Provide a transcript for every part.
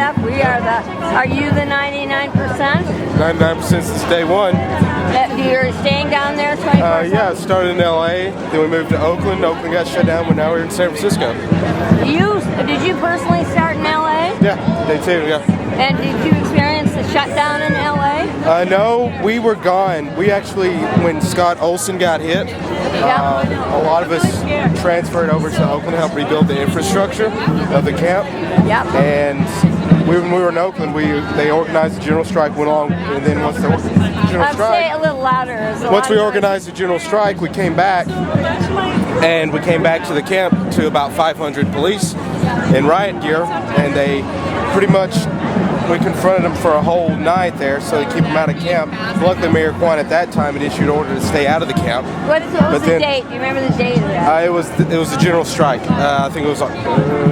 staff. We are are you the 99%? 99% since day one. You're staying down there 24/7? Yeah, it started in LA, then we moved to Oakland. Oakland got shut down, but now we're in San Francisco. Did you personally start in LA? Yeah, day two, yeah. And did you experience the shutdown in LA? No, we were gone. We actually, when Scott Olson got hit, a lot of us transferred over to Oakland to help rebuild the infrastructure of the camp. Yep. And when we were in Oakland, they organized the general strike, went along, and then once the general strike... Say it a little louder. Once we organized the general strike, we came back, and we came back to the camp to about 500 police in riot gear, and they pretty much... We confronted them for a whole night there, so they keep them out of camp. Luckily, Mayor Kwan at that time had issued an order to stay out of the camp. What was the date? Do you remember the date of that? It was the general strike. I think it was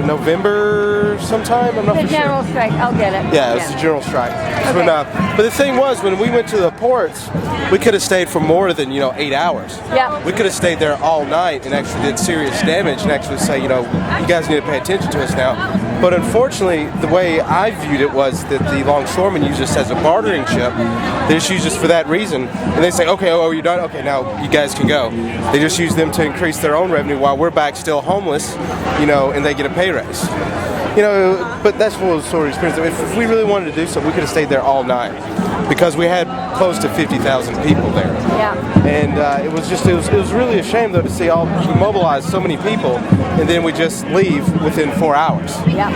November sometime. I'm not for sure. The general strike. I'll get it. Yeah, it was the general strike. Okay. But the thing was, when we went to the ports, we could have stayed for more than 8 hours. Yeah. We could have stayed there all night and actually did serious damage and actually say, you guys need to pay attention to us now. But unfortunately, the way I viewed it was that the Longshoremen use us as a bartering chip. They just use us for that reason. And they say, okay, you're done? Okay, now you guys can go. They just use them to increase their own revenue while we're back still homeless, and they get a pay raise. But that's what was sort of experience. If we really wanted to do something, we could have stayed there all night because we had close to 50,000 people there. Yeah. And it was really a shame though to see we mobilize so many people and then we just leave within 4 hours. Yeah.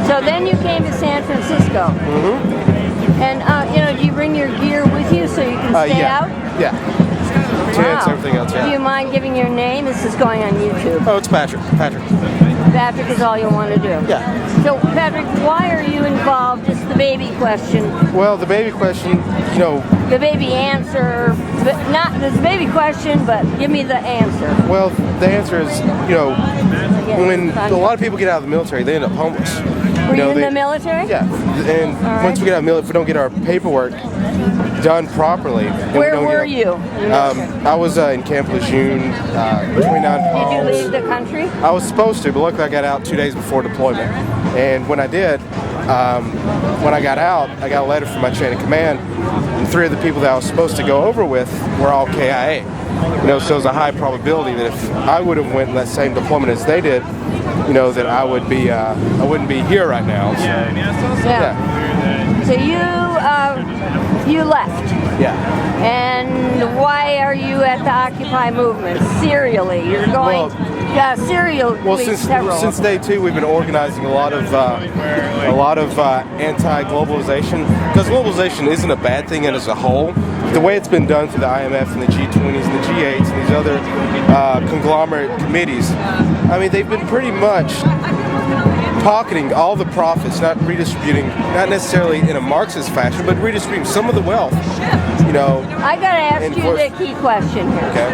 So then you came to San Francisco. Mm-hmm. And do you bring your gear with you so you can stay out? Yeah. Tents, everything else. Yeah. Do you mind giving your name? This is going on YouTube. Oh, it's Patrick. Patrick is all you want to do. Yeah. So, Patrick, why are you involved? Just the baby question. Well, the baby question, The baby answer, but not the baby question, but give me the answer. Well, the answer is, when a lot of people get out of the military, they end up homeless. Were you in the military? Yeah. And once we get out of the military, if we don't get our paperwork done properly. Where were you? I was in Camp Lejeune between Did you leave the country? I was supposed to, but luckily I got out 2 days before deployment. And when I did, when I got out, I got a letter from my chain of command, and 3 of the people that I was supposed to go over with were all KIA. So there's a high probability that if I would have went in that same deployment as they did, that I wouldn't be here right now. So, yeah. So you left. Yeah. And why are you at the Occupy movement? Serially, you're going. Serially. Well, since day 2, we've been organizing a lot of anti-globalization, because globalization isn't a bad thing as a whole. The way it's been done through the IMF and the G20s and the G8s and these other conglomerate committees, they've been pretty much pocketing all the profits, not redistributing, not necessarily in a Marxist fashion, but redistributing some of the wealth. I gotta ask you the key question here. Okay.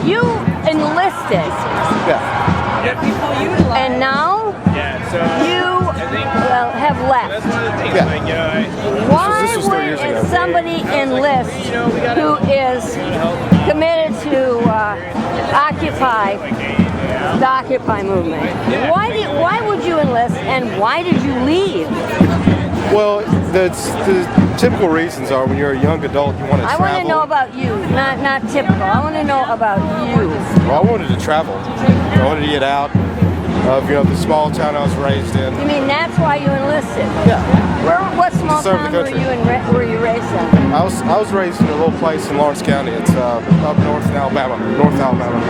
You enlisted. Yeah. And now you have left. Yeah. Why would somebody enlist who is committed to occupy the Occupy movement? Why would you enlist, and why did you leave? Well, the typical reasons are when you're a young adult, you want to travel. I want to know about you, not typical. I want to know about you. Well, I wanted to travel. I wanted to get out of the small town I was raised in. You mean that's why you enlisted? Yeah. What small town were you raised in? I was raised in a little place in Laurence County. It's up north in Alabama, North Alabama.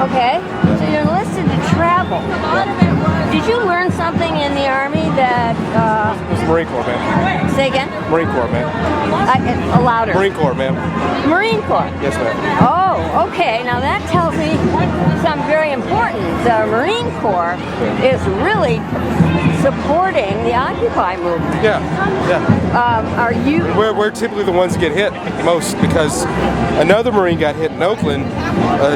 Okay, so you're enlisted to travel. Did you learn something in the Army that... It was Marine Corps, man. Say again? Marine Corps, man. Louder. Marine Corps, ma'am. Marine Corps? Yes, ma'am. Oh, okay. Now that tells me something very important. The Marine Corps is really supporting the Occupy movement. Yeah. Are you... We're typically the ones that get hit most, because another Marine got hit in Oakland.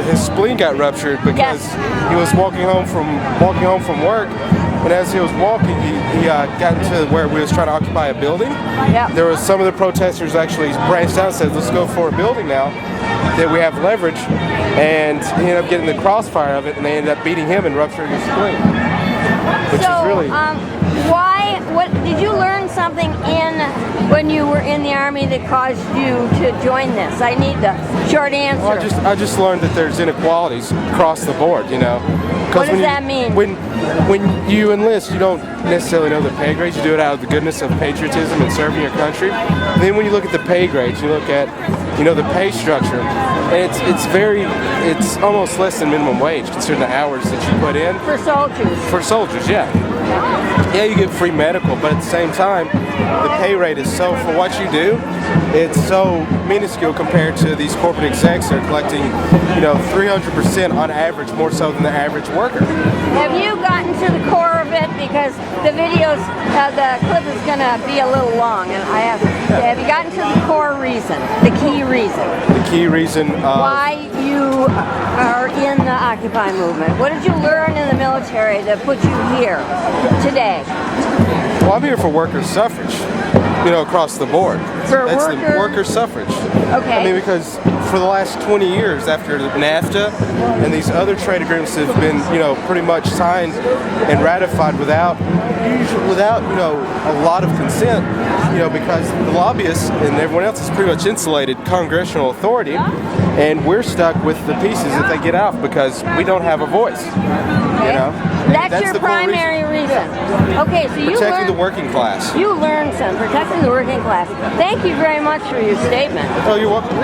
His spleen got ruptured because he was walking home from work, and as he was walking, he got into where we was trying to occupy a building. Yeah. There was some of the protesters actually branched out and said, "Let's go for a building now that we have leverage," and he ended up getting the crossfire of it, and they ended up beating him and rupturing his spleen. which So, is really. why? What did you learn something when you were in the Army that caused you to join this? I need the short answer. Well, I just learned that there's inequalities across the board, you know. What does that mean? When you enlist, you don't necessarily know the pay grades. You do it out of the goodness of patriotism and serving your country. And then when you look at the pay grades, you look at, you know, the pay structure, and it's almost less than minimum wage considering the hours that you put in. For soldiers. For soldiers, yeah. Yeah, you get free medical, but at the same time, the pay rate is so, for what you do, it's so minuscule compared to these corporate execs that are collecting, you know, 300% on average, more so than the average worker. Have you gotten to the core of it? Because the videos, the clip is going to be a little long, and have you gotten to the core reason, the key reason? The key reason why you are in the Occupy movement. What did you learn in the military that put you here today? Well, I'm here for worker suffrage, you know, across the board. That's the worker suffrage. Okay. I mean, because for the last 20 years after NAFTA and these other trade agreements have been, you know, pretty much signed and ratified without, you know, a lot of consent, you know, because the lobbyists and everyone else has pretty much insulated congressional authority, and we're stuck with the pieces that they get out because we don't have a voice, you know. That's your primary reason. Okay, so you protecting the working class. You learned some, protecting the working class. Thank you very much for your statement. Oh, you're welcome.